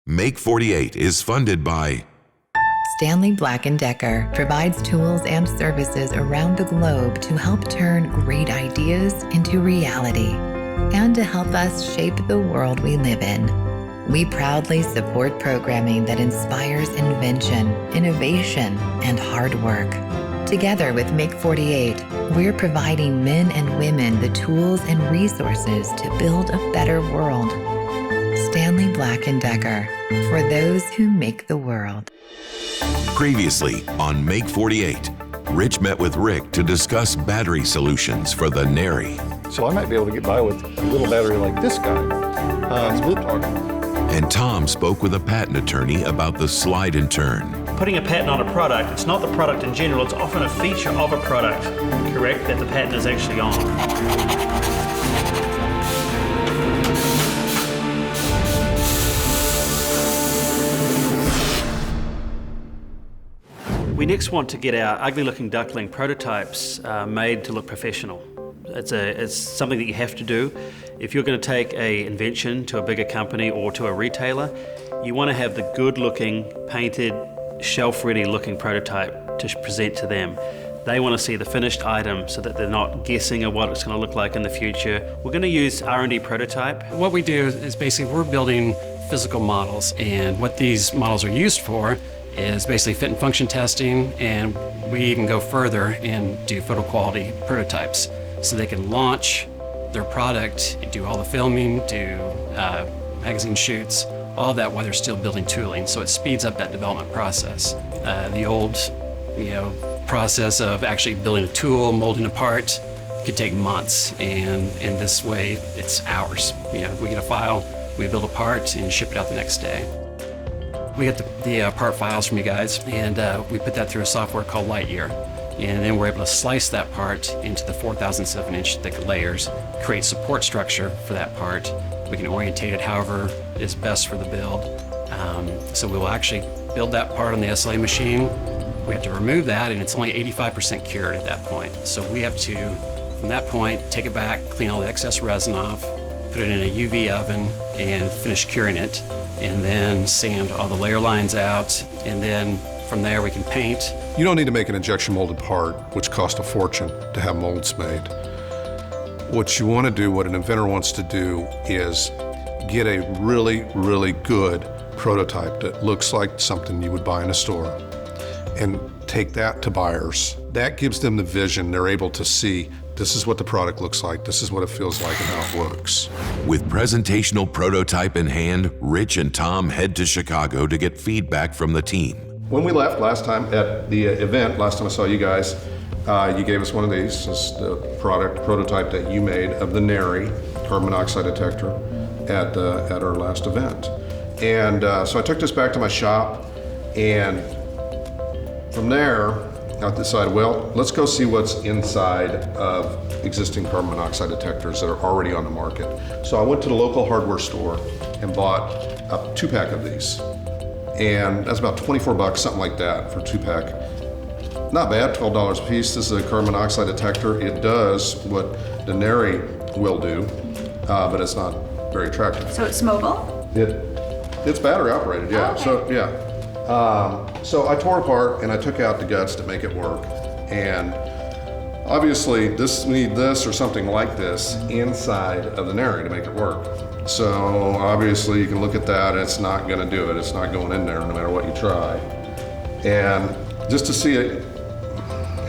Make48 is funded by Stanley Black & Decker provides tools and services around the globe to help turn great ideas into reality and to help us shape the world we live in. We proudly support programming that inspires invention, innovation, and hard work. Together with Make48, we're providing men and women the tools and resources to build a better world. Stanley Black & Decker, for those who make the world. Previously on Make48, Rich met with Rick to discuss battery solutions for the Nary. So I might be able to get by with a little battery like this guy. And Tom spoke with a patent attorney about the slide and turn. Putting a patent on a product, it's not the product in general, it's often a feature of a product, correct, that the patent is actually on. We next want to get our ugly-looking duckling prototypes made to look professional. It's something that you have to do. If you're going to take an invention to a bigger company or to a retailer, you want to have the good-looking, painted, shelf-ready looking prototype to present to them. They want to see the finished item so that they're not guessing at what it's going to look like in the future. We're going to use R&D prototype. What we do is basically we're building physical models, and what these models are used for is basically fit and function testing, and we even go further and do photo quality prototypes so they can launch their product and do all the filming, do magazine shoots, all that while they're still building tooling. So it speeds up that development process. The old process of actually building a tool, molding a part, could take months, and in this way it's hours. We get a file, we build a part and ship it out the next day. We get the part files from you guys, and we put that through a software called Lightyear. And then we're able to slice that part into the 4,007-inch thick layers, create support structure for that part. We can orientate it however is best for the build. So we will actually build that part on the SLA machine. We have to remove that, and it's only 85% cured at that point. So we have to, from that point, take it back, clean all the excess resin off, put it in a UV oven, and finish curing it, and then sand all the layer lines out, and then from there we can paint. You don't need to make an injection molded part, which costs a fortune to have molds made. What you want to do, what an inventor wants to do, is get a really, really good prototype that looks like something you would buy in a store and take that to buyers. That gives them the vision. They're able to see, this is what the product looks like, this is what it feels like, and how it works. With presentational prototype in hand, Rich and Tom head to Chicago to get feedback from the team. When we left last time at the event, last time I saw you guys, you gave us one of these. This is the prototype that you made of the Nary carbon monoxide detector at our last event. And so I took this back to my shop, and from there, I decided, well, let's go see what's inside of existing carbon monoxide detectors that are already on the market. So I went to the local hardware store and bought a 2-pack of these. And that's about 24 bucks, something like that, for a 2-pack. Not bad, $12 a piece. This is a carbon monoxide detector. It does what the Nary will do, but it's not very attractive. So it's mobile? It's battery operated, yeah. Okay. So, yeah. So I tore apart and I took out the guts to make it work. And obviously we need this or something like this inside of the Nary to make it work. So obviously you can look at that, and it's not gonna do it. It's not going in there no matter what you try. And just to see it,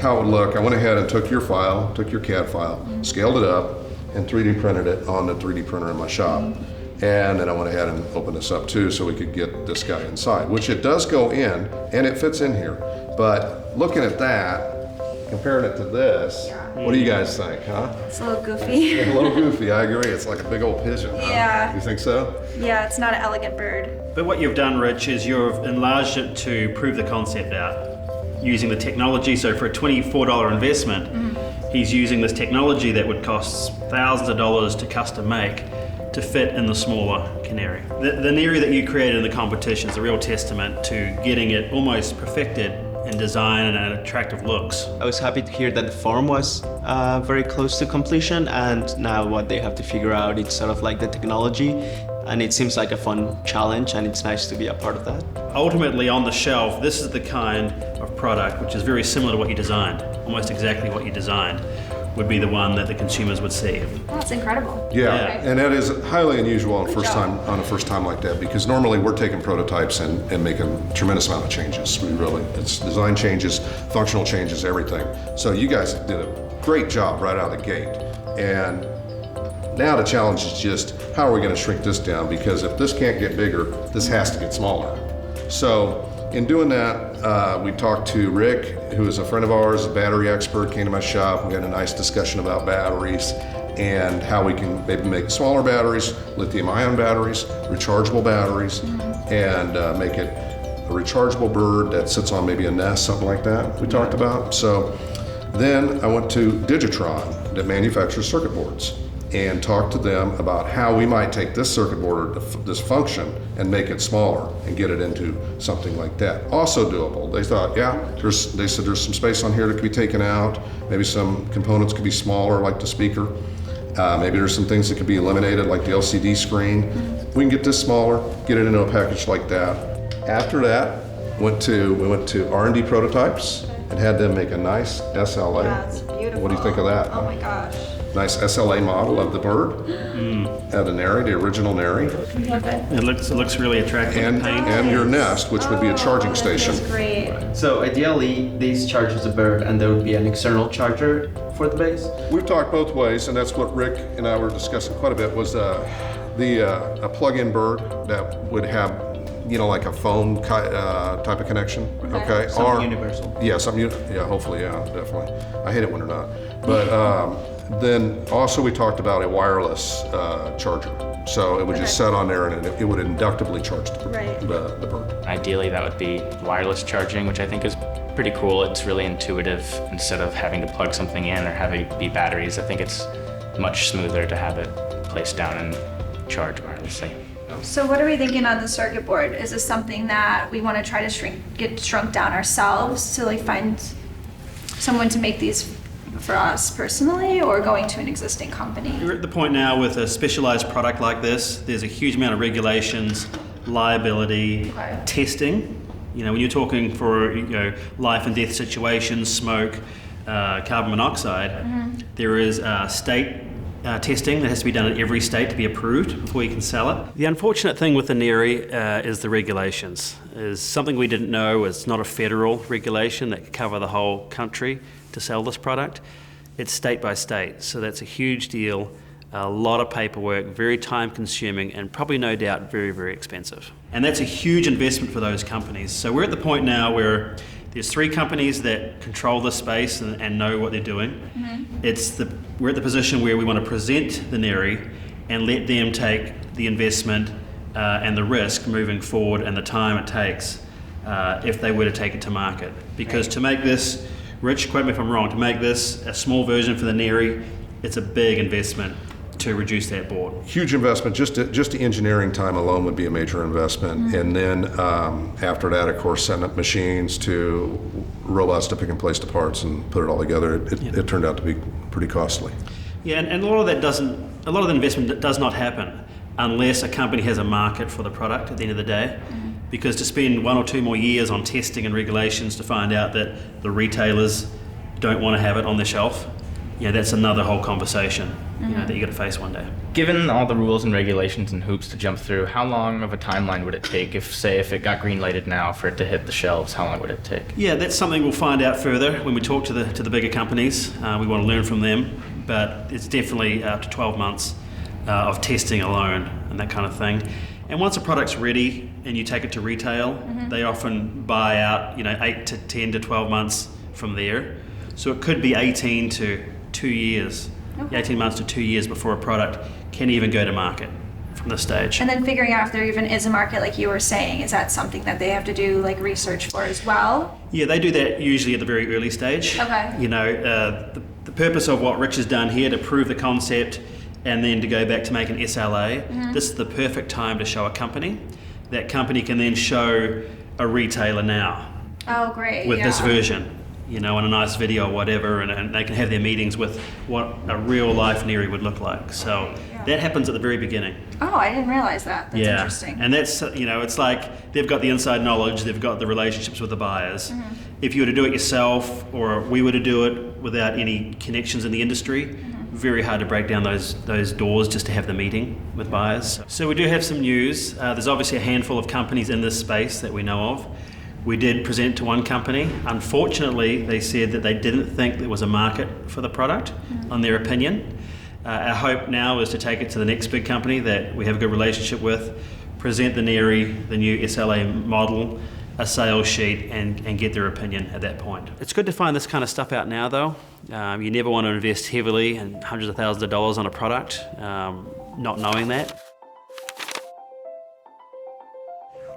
how it would look, I went ahead and took your CAD file, scaled it up, and 3D printed it on the 3D printer in my shop. And then I went ahead and opened this up too so we could get this guy inside, which it does go in, and it fits in here. But looking at that, comparing it to this, what do you guys think, huh? It's a little goofy. A little goofy, I agree. It's like a big old pigeon, huh? Yeah. You think so? Yeah, it's not an elegant bird. But what you've done, Rich, is you've enlarged it to prove the concept out using the technology. So for a $24 investment, he's using this technology that would cost thousands of dollars to custom make to fit in the smaller Canary. The Nary that you created in the competition is a real testament to getting it almost perfected in design and attractive looks. I was happy to hear that the form was very close to completion, and now what they have to figure out is sort of like the technology and it seems like a fun challenge, and it's nice to be a part of that. Ultimately, on the shelf, this is the kind of product which is very similar to what you designed, almost exactly what you designed, would be the one that the consumers would see. That's incredible. Yeah, Okay. and that is highly unusual on Good first job. time on a first time like that, because normally we're taking prototypes and making a tremendous amount of changes. It's design changes, functional changes, everything. So you guys did a great job right out of the gate. And now the challenge is just how are we going to shrink this down? Because if this can't get bigger, this has to get smaller. So in doing that, we talked to Rick, who is a friend of ours, a battery expert, came to my shop. We had a nice discussion about batteries and how we can maybe make smaller batteries, lithium-ion batteries, rechargeable batteries, and make it a rechargeable bird that sits on maybe a nest, something like that we talked about. So then I went to Digitron that manufactures circuit boards and talked to them about how we might take this circuit board, this function, and make it smaller and get it into something like that. Also doable. They thought, they said there's some space on here that could be taken out. Maybe some components could be smaller, like the speaker. Maybe there's some things that could be eliminated, like the LCD screen. We can get this smaller, get it into a package like that. After that, we went to R&D prototypes and had them make a nice SLA. That's beautiful. What do you think of that? Oh my gosh. Nice SLA model of the bird, at the Nary, the original Nary, Love it. It looks really attractive. and Paint. your nest, which would be a charging station. That's great. So ideally, these charges the bird, and there would be an external charger for the base. We've talked both ways, and that's what Rick and I were discussing quite a bit, was a plug-in bird that would have, like a phone type of connection. Okay. Something universal. Yeah, hopefully, yeah, definitely. I hate it when they're not. But then also we talked about a wireless charger. So it would just set on there and it would inductively charge Right. the bird. Ideally, that would be wireless charging, which I think is pretty cool. It's really intuitive instead of having to plug something in or having it be batteries. I think it's much smoother to have it placed down and charge wirelessly. So what are we thinking on the circuit board? Is this something that we want to try to get shrunk down ourselves to find someone to make these for us personally, or going to an existing company? We're at the point now with a specialized product like this, there's a huge amount of regulations, liability, Okay. testing. When you're talking for life and death situations, smoke, carbon monoxide, there is state testing that has to be done in every state to be approved before you can sell it. The unfortunate thing with the Nary is the regulations. Is something we didn't know. It's not a federal regulation that could cover the whole country to sell this product. It's state by state, so that's a huge deal, a lot of paperwork, very time consuming, and probably no doubt very, very expensive. And that's a huge investment for those companies. So we're at the point now where there's 3 companies that control this space and know what they're doing. We're at the position where we want to present the Nary and let them take the investment and the risk moving forward and the time it takes if they were to take it to market. Because to make this, Rich, quote me if I'm wrong, to make this a small version for the Nary, it's a big investment to reduce that board. Huge investment. Just the engineering time alone would be a major investment. And then after that, of course, setting up machines to robots to pick and place the parts and put it all together. It turned out to be pretty costly. Yeah, and a lot of the investment does not happen unless a company has a market for the product at the end of the day. Because to spend 1 or 2 more years on testing and regulations to find out that the retailers don't want to have it on the shelf, that's another whole conversation that you got to face one day. Given all the rules and regulations and hoops to jump through, how long of a timeline would it take if it got green lighted now for it to hit the shelves? How long would it take? Yeah, that's something we'll find out further when we talk to the bigger companies. We want to learn from them, but it's definitely up to 12 months of testing alone and that kind of thing. And once a product's ready and you take it to retail, they often buy out 8 to 10 to 12 months from there. So it could be 18 to 2 years, 18 months to 2 years before a product can even go to market from this stage. And then figuring out if there even is a market, like you were saying, is that something that they have to do research for as well? Yeah, they do that usually at the very early stage. Okay. The purpose of what Rich has done here to prove the concept and then to go back to make an SLA, this is the perfect time to show a company. That company can then show a retailer now Oh, great. with this version, in a nice video or whatever, and they can have their meetings with what a real life Nary would look like. So That happens at the very beginning. Oh, I didn't realize that. That's interesting. And that's, it's like they've got the inside knowledge, they've got the relationships with the buyers. Mm-hmm. If you were to do it yourself, or we were to do it without any connections in the industry, very hard to break down those doors just to have the meeting with buyers. So we do have some news. There's obviously a handful of companies in this space that we know of. We did present to one company. Unfortunately, they said that they didn't think there was a market for the product, on their opinion. Our hope now is to take it to the next big company that we have a good relationship with, present the Neri, the new SLA model, a sales sheet, and get their opinion at that point. It's good to find this kind of stuff out now, though. You never want to invest heavily and hundreds of thousands of dollars on a product, not knowing that.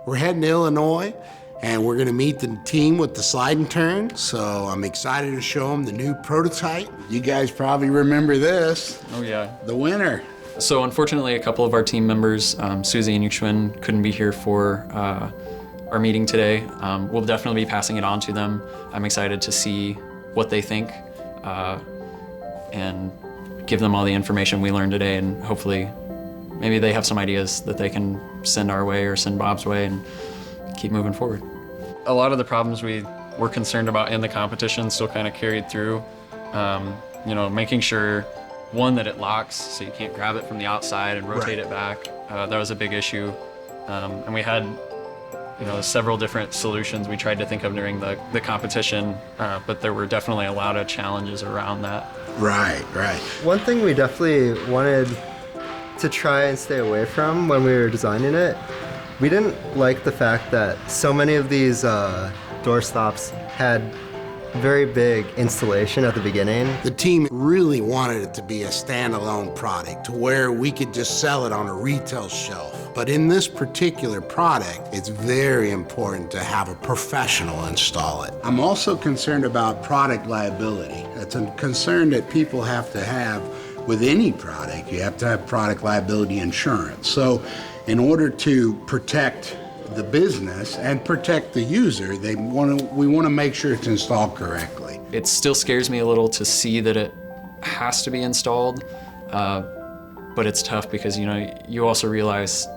We're heading to Illinois, and we're gonna meet the team with the slide and turn, so I'm excited to show them the new prototype. You guys probably remember this. Oh yeah. The winner. So unfortunately, a couple of our team members, Susie and Yuxuan, couldn't be here for our meeting today. We'll definitely be passing it on to them. I'm excited to see what they think and give them all the information we learned today, and hopefully maybe they have some ideas that they can send our way or send Bob's way and keep moving forward. A lot of the problems we were concerned about in the competition still kind of carried through. Making sure, one, that it locks so you can't grab it from the outside and rotate it back. That was a big issue. And we had several different solutions we tried to think of during the competition, but there were definitely a lot of challenges around that. Right. One thing we definitely wanted to try and stay away from when we were designing it, we didn't like the fact that so many of these door stops had very big installation at the beginning. The team really wanted it to be a standalone product to where we could just sell it on a retail shelf. But in this particular product, it's very important to have a professional install it. I'm also concerned about product liability. It's a concern that people have to have with any product. You have to have product liability insurance. So in order to protect the business and protect the user, we want to make sure it's installed correctly. It still scares me a little to see that it has to be installed, but it's tough because you also realize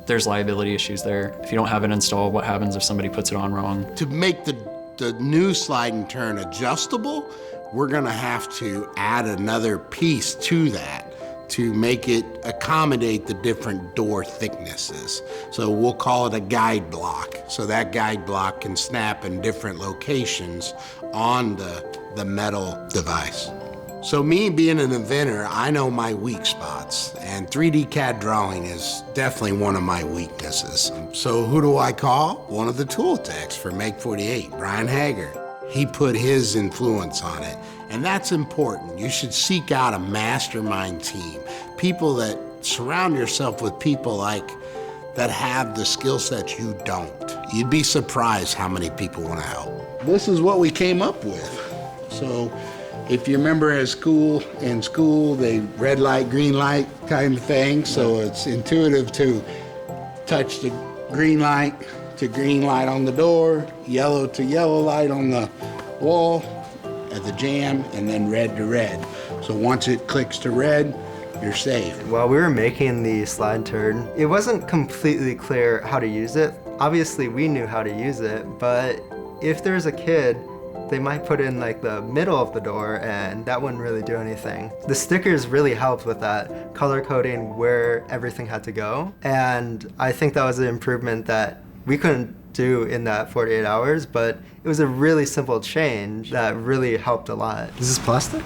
there's liability issues there. If you don't have it installed, what happens if somebody puts it on wrong? To make the new slide and turn adjustable, we're gonna have to add another piece to that to make it accommodate the different door thicknesses. So we'll call it a guide block. So that guide block can snap in different locations on the metal device. So me being an inventor, I know my weak spots, and 3D CAD drawing is definitely one of my weaknesses. So who do I call? One of the tool techs for Make48, Brian Haggard. He put his influence on it, and that's important. You should seek out a mastermind team, people that surround yourself with people that have the skill sets you don't. You'd be surprised how many people want to help. This is what we came up with. So if you remember in school, they red light, green light kind of thing. So it's intuitive to touch the green light to green light on the door, yellow to yellow light on the wall at the jamb, and then red to red. So once it clicks to red, you're safe. While we were making the slide turn, it wasn't completely clear how to use it. Obviously we knew how to use it, but if there's a kid, they might put in the middle of the door and that wouldn't really do anything. The stickers really helped with that, color coding where everything had to go. And I think that was an improvement that we couldn't do in that 48 hours, but it was a really simple change that really helped a lot. Is this plastic?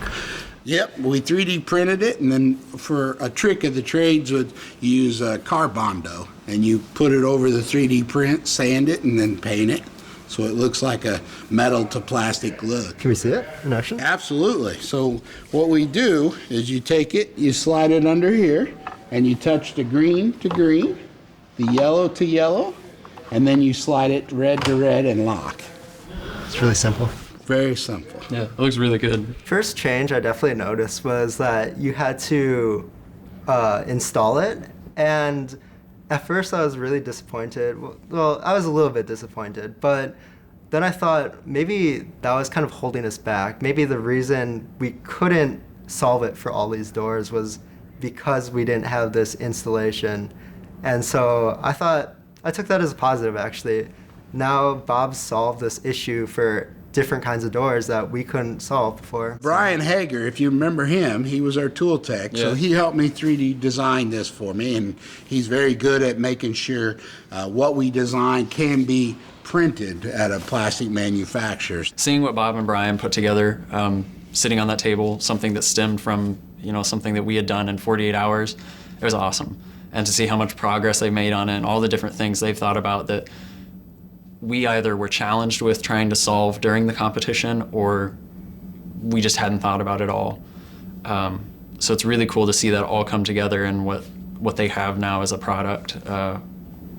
Yep, we 3D printed it, and then for a trick of the trades would use Carbondo, and you put it over the 3D print, sand it, and then paint it. So it looks like a metal to plastic look. Can we see it in action? Absolutely. So what we do is you take it, you slide it under here, and you touch the green to green, the yellow to yellow, and then you slide it red to red and lock. It's really simple. Very simple. Yeah, it looks really good. First change I definitely noticed was that you had to install it, and at first I was really disappointed. Well, I was a little bit disappointed, but then I thought maybe that was kind of holding us back. Maybe the reason we couldn't solve it for all these doors was because we didn't have this installation. And so I took that as a positive, actually. Now Bob's solved this issue for different kinds of doors that we couldn't solve before. Brian Hager, if you remember him, he was our tool tech, so he helped me 3D design this for me, and he's very good at making sure what we design can be printed at a plastic manufacturer. Seeing what Bob and Brian put together, sitting on that table, something that stemmed from something that we had done in 48 hours, it was awesome. And to see how much progress they made on it and all the different things they've thought about that we either were challenged with trying to solve during the competition or we just hadn't thought about it all. So it's really cool to see that all come together and what they have now as a product, a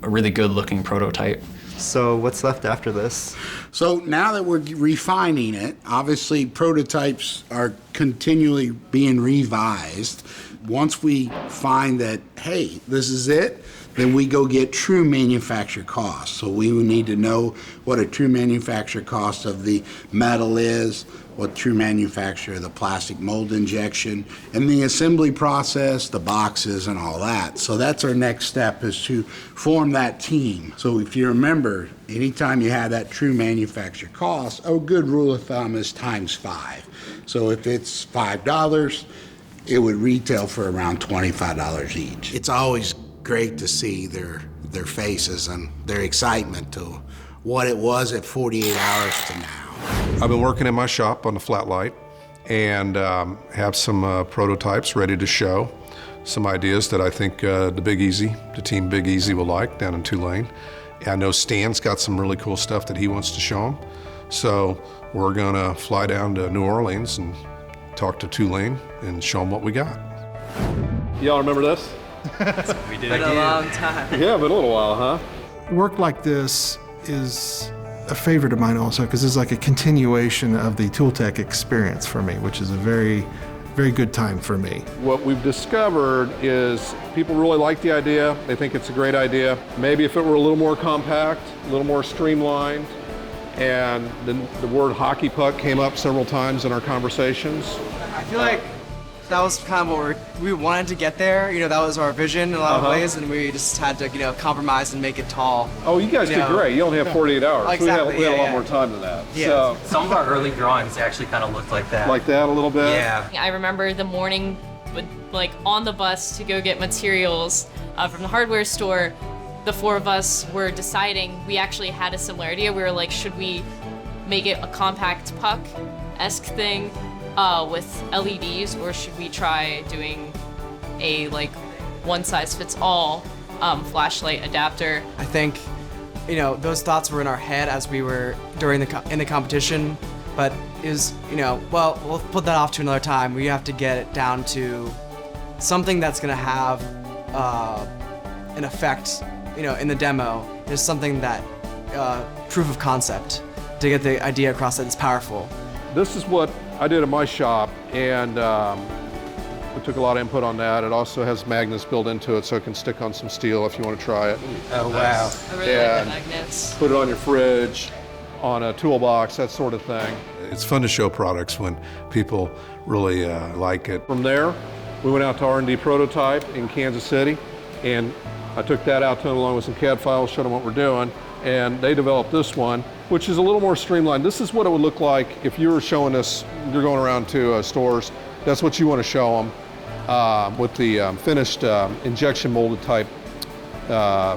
really good looking prototype. So what's left after this? So now that we're refining it, obviously prototypes are continually being revised. Once we find that, hey, this is it, then we go get true manufacturer costs. So we need to know what a true manufacturer cost of the metal is, what true manufacturer of the plastic mold injection, and the assembly process, the boxes, and all that. So that's our next step, is to form that team. So if you remember, anytime you have that true manufacturer cost, a good rule of thumb is times 5. So if it's $5, it would retail for around $25 each. It's always great to see their faces and their excitement to what it was at 48 hours to now. I've been working in my shop on the flat light and have some prototypes ready to show, some ideas that I think the team Big Easy will like down in Tulane. And I know Stan's got some really cool stuff that he wants to show them. So we're gonna fly down to New Orleans and talk to Tulane and show them what we got. Y'all remember this? We did. Been a long time. Yeah, been a little while, huh? Work like this is a favorite of mine also, because it's like a continuation of the tool tech experience for me, which is a very, very good time for me. What we've discovered is people really like the idea. They think it's a great idea. Maybe if it were a little more compact, a little more streamlined, and the word hockey puck came up several times in our conversations. I feel like that was kind of what we wanted to get there. That was our vision in a lot of ways, and we just had to, compromise and make it tall. Oh, you guys did great. You only have 48 hours. Exactly. We had a lot more time than that. Yeah. So, some of our early drawings actually kind of looked like that. Like that a little bit? Yeah. I remember the morning, on the bus to go get materials from the hardware store. The 4 of us were deciding, we actually had a similar idea. We were like, should we make it a compact puck-esque thing with LEDs, or should we try doing a one-size-fits-all flashlight adapter? I think, those thoughts were in our head as we were in the competition, but it was, well, we'll put that off to another time. We have to get it down to something that's gonna have an effect, in the demo. There's something that proof of concept to get the idea across that it's powerful. This is what I did in my shop, and we took a lot of input on that. It also has magnets built into it, so it can stick on some steel if you want to try it. Oh, wow. I really like the magnets. Put it on your fridge, on a toolbox, that sort of thing. It's fun to show products when people really like it. From there, we went out to R&D Prototype in Kansas City, and I took that out to them along with some CAD files, showed them what we're doing, and they developed this one, which is a little more streamlined. This is what it would look like if you were showing us, you're going around to stores, that's what you want to show them with the finished injection molded type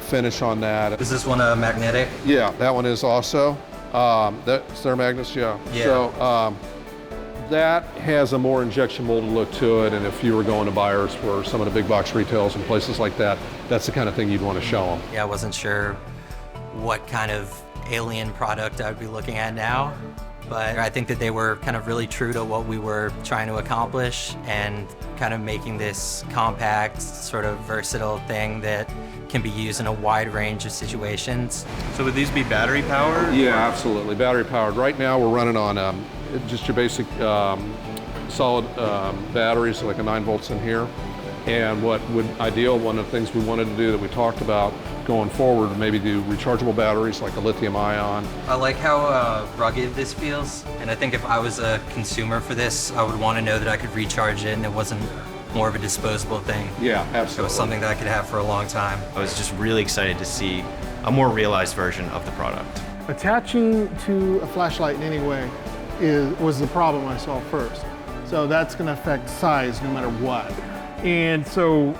finish on that. Is this one magnetic? Yeah, that one is also. That's their magnets, yeah. So that has a more injection molded look to it, and if you were going to buyers for some of the big box retails and places like that, that's the kind of thing you'd want to show them. Yeah, I wasn't sure what kind of alien product I would be looking at now, but I think that they were kind of really true to what we were trying to accomplish and kind of making this compact, sort of versatile thing that can be used in a wide range of situations. So would these be battery powered? Yeah, absolutely, battery powered. Right now we're running on just your basic solid batteries, like a 9 volts in here. And one of the things we wanted to do that we talked about going forward, maybe do rechargeable batteries like a lithium ion. I like how rugged this feels, and I think if I was a consumer for this, I would want to know that I could recharge it and it wasn't more of a disposable thing. Yeah, It absolutely. was something that I could have for a long time. I was just really excited to see a more realized version of the product. Attaching to a flashlight in any way was the problem I saw first. So that's going to affect size no matter what. And so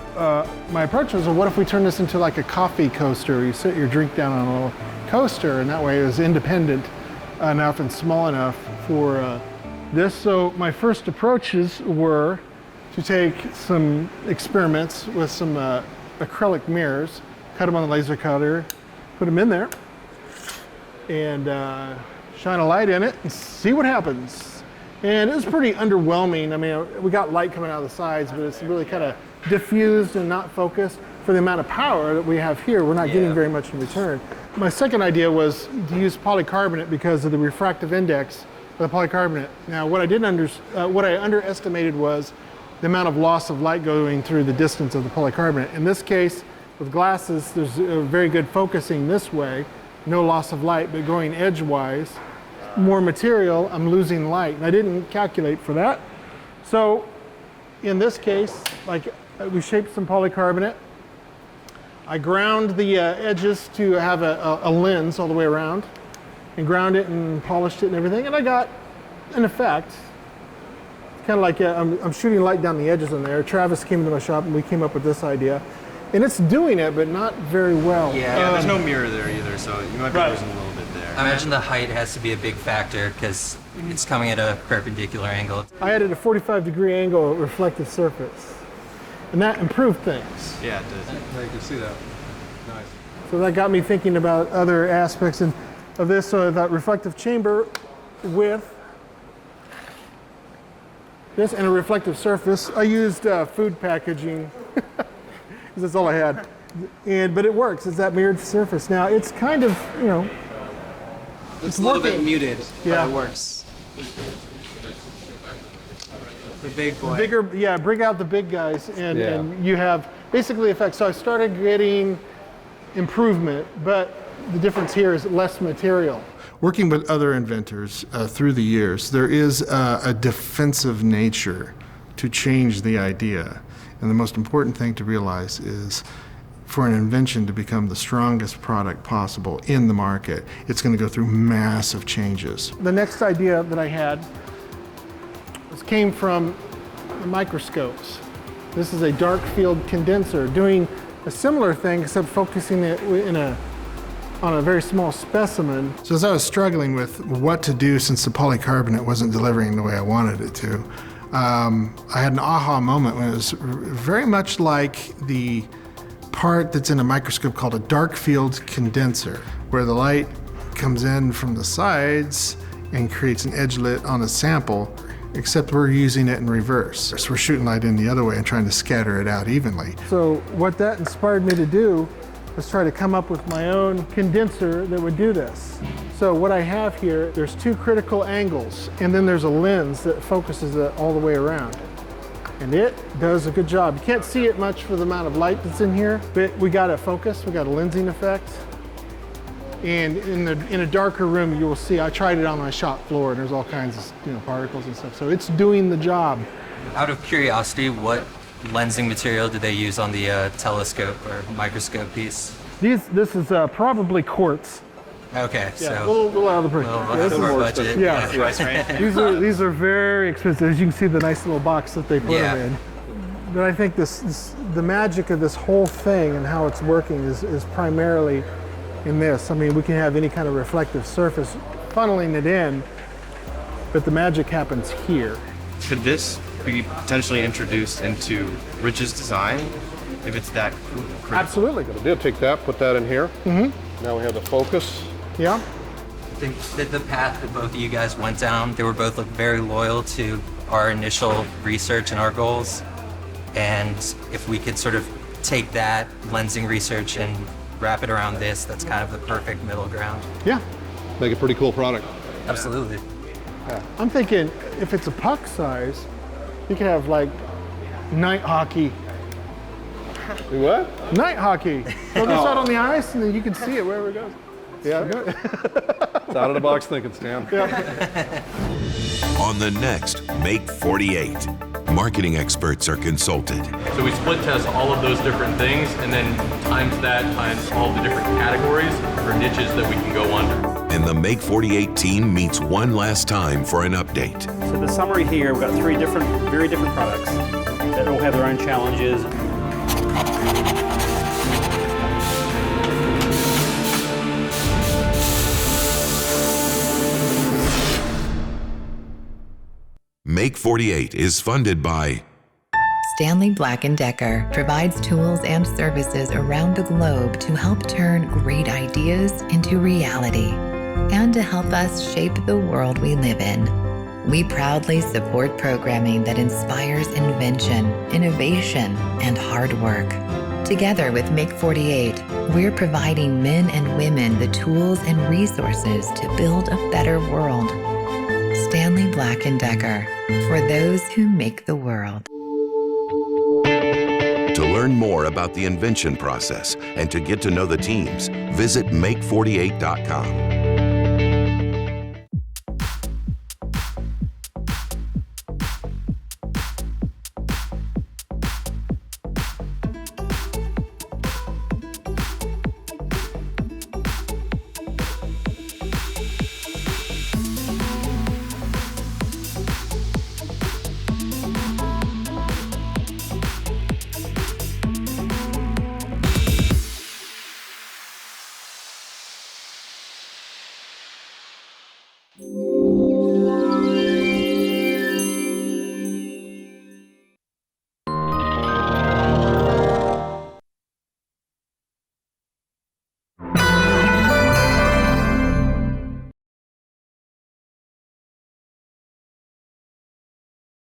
my approach was, well, what if we turn this into like a coffee coaster? You sit your drink down on a little coaster, and that way it was independent enough and small enough for this. So my first approaches were to take some experiments with some acrylic mirrors, cut them on the laser cutter, put them in there, and shine a light in it and see what happens. And it was pretty underwhelming. I mean, we got light coming out of the sides, but it's really kind of diffused and not focused. For the amount of power that we have here, we're not getting very much in return. My second idea was to use polycarbonate because of the refractive index of the polycarbonate. Now, what I underestimated was the amount of loss of light going through the distance of the polycarbonate. In this case, with glasses, there's a very good focusing this way, no loss of light, but going edgewise, more material, I'm losing light. And I didn't calculate for that. So in this case, like we shaped some polycarbonate. I ground the edges to have a lens all the way around and ground it and polished it and everything. And I got an effect. It's kind of like I'm shooting light down the edges in there. Travis came into my shop and we came up with this idea. And it's doing it, but not very well. Yeah, there's no mirror there either, so you might be losing a little bit there. I imagine the height has to be a big factor because it's coming at a perpendicular angle. I added a 45-degree angle reflective surface, and that improved things. Yeah, it does. Yeah, you can see that. Nice. So that got me thinking about other aspects of this. So that reflective chamber with this and a reflective surface. I used food packaging because that's all I had. But it works. It's that mirrored surface. Now it's kind of, you know, It's a little bit muted, Yeah. but it works. The big boy. Bring out the big guys, and you have basically effects. So I started getting improvement, but the difference here is less material. Working with other inventors through the years, there is a defensive nature to change the idea. And the most important thing to realize is for an invention to become the strongest product possible in the market, it's going to go through massive changes. The next idea that I had came from the microscopes. This is a dark field condenser doing a similar thing except focusing it on a very small specimen. So as I was struggling with what to do since the polycarbonate wasn't delivering the way I wanted it to, I had an aha moment when it was very much like the part that's in a microscope called a dark field condenser, where the light comes in from the sides and creates an edgelet on a sample, except we're using it in reverse. So we're shooting light in the other way and trying to scatter it out evenly. So what that inspired me to do was try to come up with my own condenser that would do this. So what I have here, there's two critical angles, and then there's a lens that focuses it all the way around. And it does a good job. You can't see it much for the amount of light that's in here, but we got a focus, we got a lensing effect. And in a darker room, you will see, I tried it on my shop floor, and there's all kinds of particles and stuff. So it's doing the job. Out of curiosity, what lensing material did they use on the telescope or microscope piece? This is probably quartz. Okay, Yeah, so a little out of the little over budget. Yeah, these are very expensive. As you can see, the nice little box that they put them in. But I think the magic of this whole thing and how it's working is primarily in this. I mean, we can have any kind of reflective surface funneling it in, but the magic happens here. Could this be potentially introduced into Rich's design if it's that critical? Absolutely. I did take that, put that in here. Mm-hmm. Now we have the focus. Yeah. I think that the path that both of you guys went down, they were both very loyal to our initial research and our goals. And if we could sort of take that lensing research and wrap it around this, that's kind of the perfect middle ground. Yeah. Make a pretty cool product. Absolutely. Yeah. I'm thinking if it's a puck size, you could have like night hockey. What? Night hockey. Throw this out on the ice and then you can see it wherever it goes. Yeah. It's out of the box thinking, Stan. On the next Make 48. Marketing experts are consulted. So we split test all of those different things and then times that times all the different categories or niches that we can go under. And the Make48 team meets one last time for an update. So the summary here, we've got three very different products that all have their own challenges. Make48 is funded by Stanley Black & Decker provides tools and services around the globe to help turn great ideas into reality and to help us shape the world we live in. We proudly support programming that inspires invention, innovation, and hard work. Together with Make48, we're providing men and women the tools and resources to build a better world. Stanley Black & Decker, for those who make the world. To learn more about the invention process and to get to know the teams, visit Make48.com.